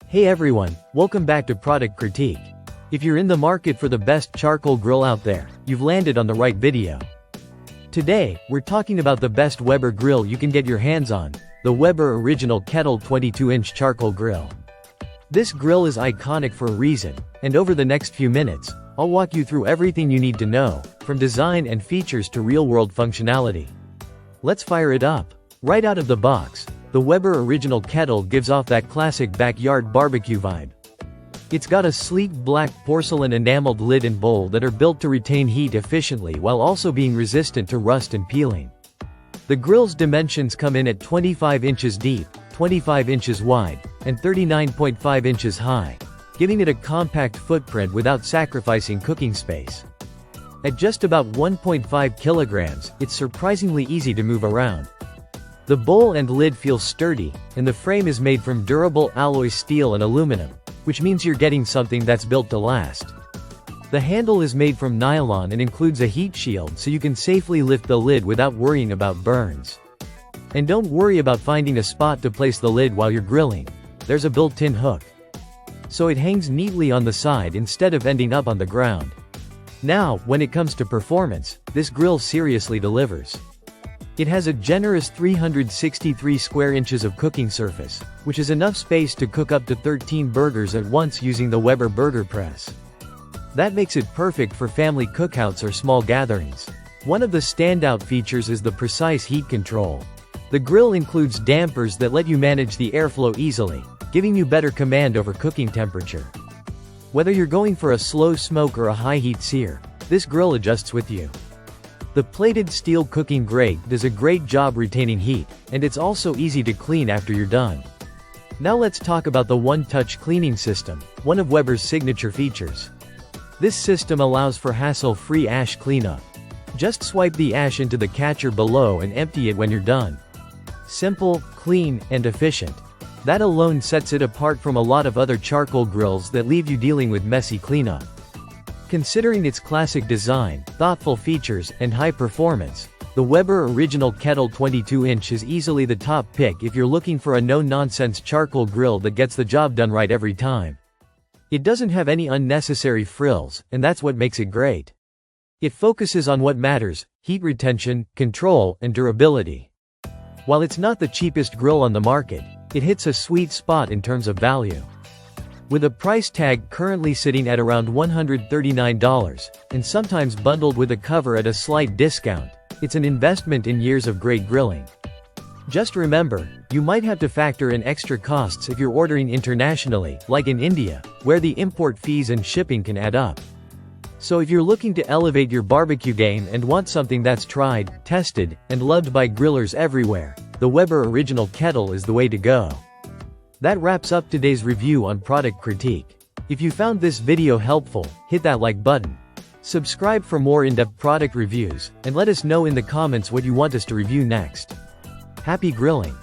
Hey everyone, welcome back to Product Critique. If you're in the market for the best charcoal grill out there, you've landed on the right video. Today, we're talking about the best Weber grill you can get your hands on, the Weber Original Kettle 22-inch charcoal grill. This grill is iconic for a reason, and over the next few minutes, I'll walk you through everything you need to know, from design and features to real-world functionality. Let's fire it up. Right out of the box, the Weber Original Kettle gives off that classic backyard barbecue vibe. It's got a sleek black porcelain enameled lid and bowl that are built to retain heat efficiently while also being resistant to rust and peeling. The grill's dimensions come in at 25 inches deep, 25 inches wide, and 39.5 inches high, giving it a compact footprint without sacrificing cooking space. At just about 1.5 kilograms, it's surprisingly easy to move around. The bowl and lid feel sturdy, and the frame is made from durable alloy steel and aluminum, which means you're getting something that's built to last. The handle is made from nylon and includes a heat shield so you can safely lift the lid without worrying about burns. And don't worry about finding a spot to place the lid while you're grilling. There's a built-in hook. So it hangs neatly on the side instead of ending up on the ground. Now, when it comes to performance, this grill seriously delivers. It has a generous 363 square inches of cooking surface, which is enough space to cook up to 13 burgers at once using the Weber burger press. That makes it perfect for family cookouts or small gatherings. One of the standout features is the precise heat control. The grill includes dampers that let you manage the airflow easily, giving you better command over cooking temperature. Whether you're going for a slow smoke or a high heat sear, this grill adjusts with you. The plated steel cooking grate does a great job retaining heat, and it's also easy to clean after you're done. Now let's talk about the one-touch cleaning system, one of Weber's signature features. This system allows for hassle-free ash cleanup. Just swipe the ash into the catcher below and empty it when you're done. Simple, clean, and efficient. That alone sets it apart from a lot of other charcoal grills that leave you dealing with messy cleanup. Considering its classic design, thoughtful features, and high performance, the Weber Original Kettle 22-inch is easily the top pick if you're looking for a no-nonsense charcoal grill that gets the job done right every time. It doesn't have any unnecessary frills, and that's what makes it great. It focuses on what matters: heat retention, control, and durability. While it's not the cheapest grill on the market, it hits a sweet spot in terms of value. With a price tag currently sitting at around $139, and sometimes bundled with a cover at a slight discount, it's an investment in years of great grilling. Just remember, you might have to factor in extra costs if you're ordering internationally, like in India, where the import fees and shipping can add up. So if you're looking to elevate your barbecue game and want something that's tried, tested, and loved by grillers everywhere, the Weber Original Kettle is the way to go. That wraps up today's review on Product Critique. If you found this video helpful, hit that like button. Subscribe for more in-depth product reviews, and let us know in the comments what you want us to review next. Happy grilling!